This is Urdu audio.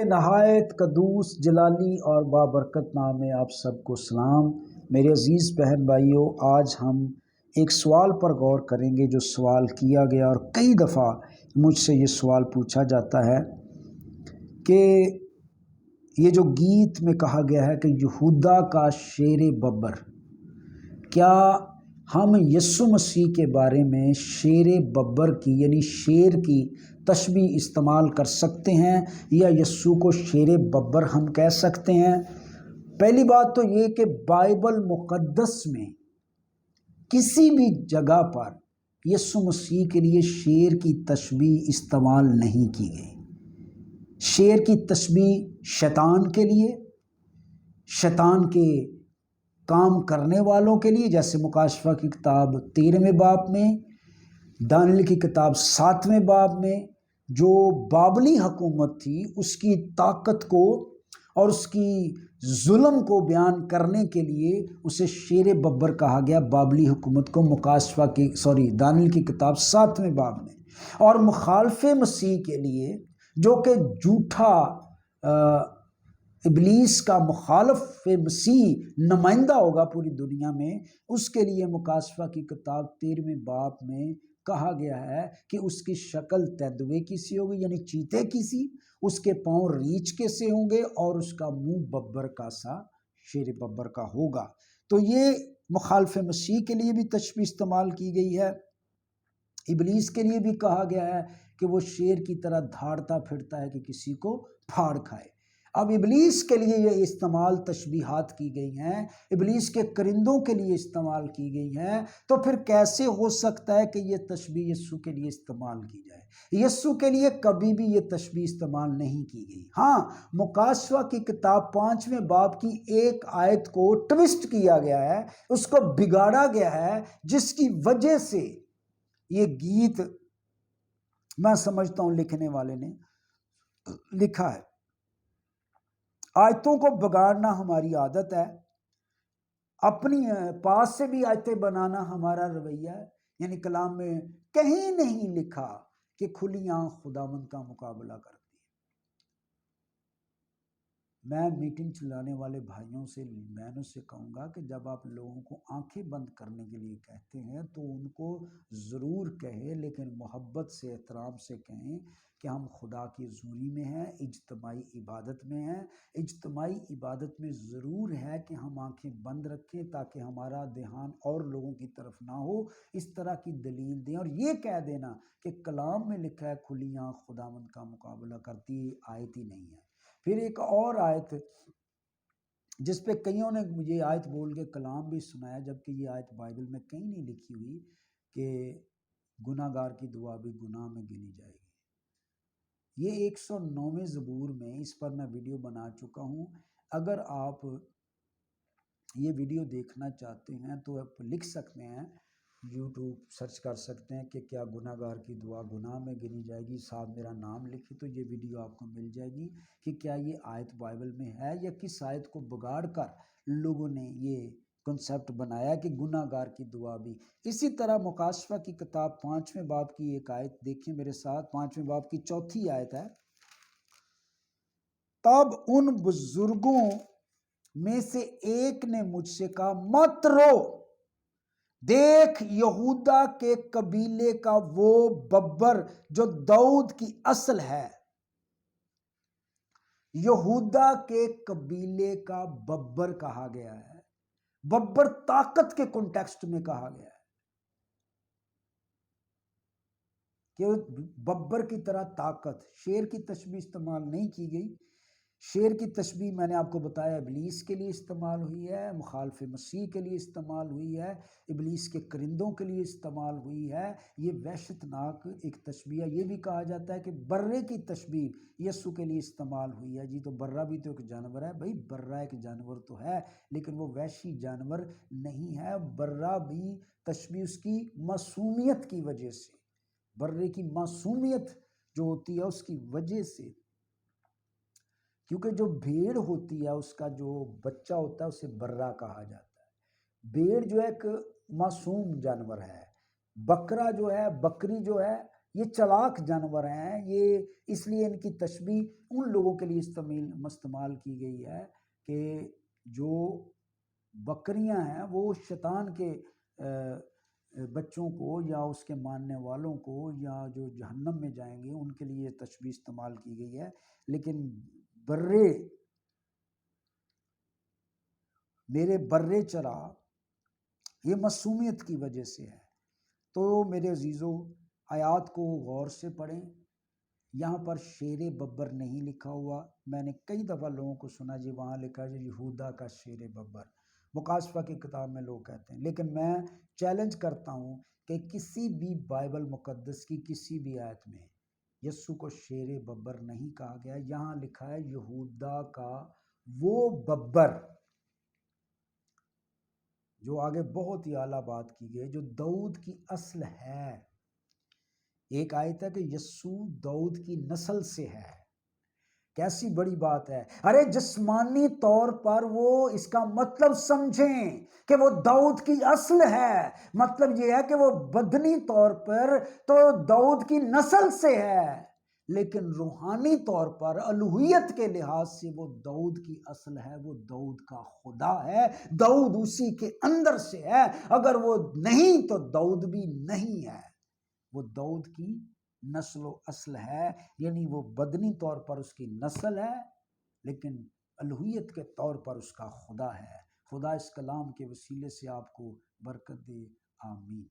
نہایت قدوس جلالی اور بابرکت نام ہے، آپ سب کو سلام۔ میرے عزیز بہن بھائیوں، آج ہم ایک سوال پر غور کریں گے جو سوال کیا گیا اور کئی دفعہ مجھ سے یہ سوال پوچھا جاتا ہے کہ یہ جو گیت میں کہا گیا ہے کہ یہودا کا شیر ببر، کیا ہم یسوع مسیح کے بارے میں شیر ببر کی یعنی شیر کی تشبیہ استعمال کر سکتے ہیں یا یسوع کو شیر ببر ہم کہہ سکتے ہیں؟ پہلی بات تو یہ کہ بائبل مقدس میں کسی بھی جگہ پر یسوع مسیح کے لیے شیر کی تشبیہ استعمال نہیں کی گئی۔ شیر کی تشبیہ شیطان کے لیے، شیطان کے کام کرنے والوں کے لیے، جیسے مکاشفہ کی کتاب 13ویں باب میں، دانیل کی کتاب 7ویں باب میں جو بابلی حکومت تھی اس کی طاقت کو اور اس کی ظلم کو بیان کرنے کے لیے اسے شیر ببر کہا گیا، بابلی حکومت کو دانیل کی کتاب 7ویں باب میں۔ اور مخالف مسیح کے لیے جو کہ جھوٹا ابلیس کا مخالف مسیح نمائندہ ہوگا پوری دنیا میں، اس کے لیے مکاشفہ کی کتاب 13ویں باب میں کہا گیا ہے کہ اس کی شکل تیندوے کی سی ہوگی یعنی چیتے کی سی، اس کے پاؤں ریچھ کے سے ہوں گے اور اس کا منہ ببر کا سا شیر ببر کا ہوگا۔ تو یہ مخالف مسیح کے لیے بھی تشبیہ استعمال کی گئی ہے۔ ابلیس کے لیے بھی کہا گیا ہے کہ وہ شیر کی طرح دھاڑتا پھرتا ہے کہ کسی کو پھاڑ کھائے۔ اب ابلیس کے لیے یہ استعمال تشبیہات کی گئی ہیں، ابلیس کے کرندوں کے لیے استعمال کی گئی ہیں، تو پھر کیسے ہو سکتا ہے کہ یہ تشبیہ یسوع کے لیے استعمال کی جائے؟ یسوع کے لیے کبھی بھی یہ تشبیہ استعمال نہیں کی گئی۔ ہاں، مکاشفہ کی کتاب 5ویں باب کی ایک آیت کو ٹوسٹ کیا گیا ہے، اس کو بگاڑا گیا ہے، جس کی وجہ سے یہ گیت میں سمجھتا ہوں لکھنے والے نے لکھا ہے۔ آیتوں کو بگاڑنا ہماری عادت ہے، اپنی پاس سے بھی آیتیں بنانا ہمارا رویہ ہے، یعنی کلام میں کہیں نہیں لکھا کہ کھلی آنکھ خداوند کا مقابلہ کرتی ہے۔ میں میٹنگ چلانے والے بھائیوں سے بہنوں سے کہوں گا کہ جب آپ لوگوں کو آنکھیں بند کرنے کے لیے کہتے ہیں تو ان کو ضرور کہیں، لیکن محبت سے، احترام سے کہیں کہ ہم خدا کی حضوری میں ہیں، اجتماعی عبادت میں ہیں۔ اجتماعی عبادت میں ضرور ہے کہ ہم آنکھیں بند رکھیں تاکہ ہمارا دھیان اور لوگوں کی طرف نہ ہو، اس طرح کی دلیل دیں، اور یہ کہہ دینا کہ کلام میں لکھا ہے کھلی آنکھ خداوند کا مقابلہ کرتی، آیت ہی نہیں ہے۔ پھر ایک اور آیت جس پہ کئیوں نے مجھے آیت بول کے کلام بھی سنایا، جبکہ یہ آیت بائبل میں کہیں نہیں لکھی ہوئی کہ گناہ گار کی دعا بھی گناہ میں گنی جائے گی۔ یہ 109ویں زبور میں، اس پر میں ویڈیو بنا چکا ہوں، اگر آپ یہ ویڈیو دیکھنا چاہتے ہیں تو آپ لکھ سکتے ہیں، یوٹیوب سرچ کر سکتے ہیں کہ کیا گناہ گار کی دعا گناہ میں گنی جائے گی، ساتھ میرا نام لکھے تو یہ ویڈیو آپ کو مل جائے گی کہ کیا یہ آیت بائبل میں ہے یا کس آیت کو بگاڑ کر لوگوں نے یہ کنسیپٹ بنایا کہ گناہ گار کی دعا بھی۔ اسی طرح مکاشفہ کی کتاب 5ویں باب کی ایک آیت دیکھیں میرے ساتھ، 5ویں باب کی 4تھی آیت ہے۔ تب ان بزرگوں میں سے ایک نے مجھ سے کہا، مت رو، دیکھ یہودا کے قبیلے کا وہ ببر جو داؤد کی اصل ہے۔ یہودا کے قبیلے کا ببر کہا گیا ہے، ببر طاقت کے کنٹیکسٹ میں کہا گیا ہے کہ ببر کی طرح طاقت، شیر کی تشبیہ استعمال نہیں کی گئی۔ شیر کی تشبیہ میں نے آپ کو بتایا ابلیس کے لیے استعمال ہوئی ہے، مخالف مسیح کے لیے استعمال ہوئی ہے، ابلیس کے کرندوں کے لیے استعمال ہوئی ہے۔ یہ وحشت ناک ایک تشبیہ ہے۔ یہ بھی کہا جاتا ہے کہ برے کی تشبیہ یسوع کے لیے استعمال ہوئی ہے۔ جی تو برہ بھی تو ایک جانور ہے، بھائی برہ ایک جانور تو ہے لیکن وہ وحشی جانور نہیں ہے۔ برہ بھی تشبیہ اس کی معصومیت کی وجہ سے، برے کی معصومیت جو ہوتی ہے اس کی وجہ سے، کیونکہ جو بھیڑ ہوتی ہے اس کا جو بچہ ہوتا ہے اسے برہ کہا جاتا ہے۔ بھیڑ جو ہے ایک معصوم جانور ہے، بکرا جو ہے، بکری جو ہے یہ چلاک جانور ہیں، یہ اس لیے ان کی تشبیہ ان لوگوں کے لیے استعمال کی گئی ہے کہ جو بکریاں ہیں وہ شیطان کے بچوں کو یا اس کے ماننے والوں کو یا جو جہنم میں جائیں گے ان کے لیے یہ تشبیہ استعمال کی گئی ہے۔ لیکن میرے برے چرا یہ معصومیت کی وجہ سے ہے۔ تو میرے عزیزو آیات کو غور سے پڑھیں، یہاں پر شیر ببر نہیں لکھا ہوا۔ میں نے کئی دفعہ لوگوں کو سنا جی وہاں لکھا ہے یہودا کا شیر ببر، مکاشفہ کی کتاب میں لوگ کہتے ہیں، لیکن میں چیلنج کرتا ہوں کہ کسی بھی بائبل مقدس کی کسی بھی آیت میں یسوع کو شیر ببر نہیں کہا گیا، یہاں لکھا ہے یہودا کا وہ ببر، جو آگے بہت ہی اعلیٰ بات کی گئی، جو داؤد کی اصل ہے۔ ایک آیت ہے کہ یسوع داؤد کی نسل سے ہے، کیسی بڑی بات ہے۔ ارے جسمانی طور پر وہ اس کا مطلب سمجھیں کہ وہ داؤد کی اصل ہے، مطلب یہ ہے کہ وہ بدنی طور پر تو داؤد کی نسل سے ہے، لیکن روحانی طور پر الوہیت کے لحاظ سے وہ داؤد کی اصل ہے، وہ داؤد کا خدا ہے، داؤد اسی کے اندر سے ہے۔ اگر وہ نہیں تو داؤد بھی نہیں ہے، وہ داؤد کی نسل و اصل ہے، یعنی وہ بدنی طور پر اس کی نسل ہے لیکن الوہیت کے طور پر اس کا خدا ہے۔ خدا اس کلام کے وسیلے سے آپ کو برکت دے، آمین۔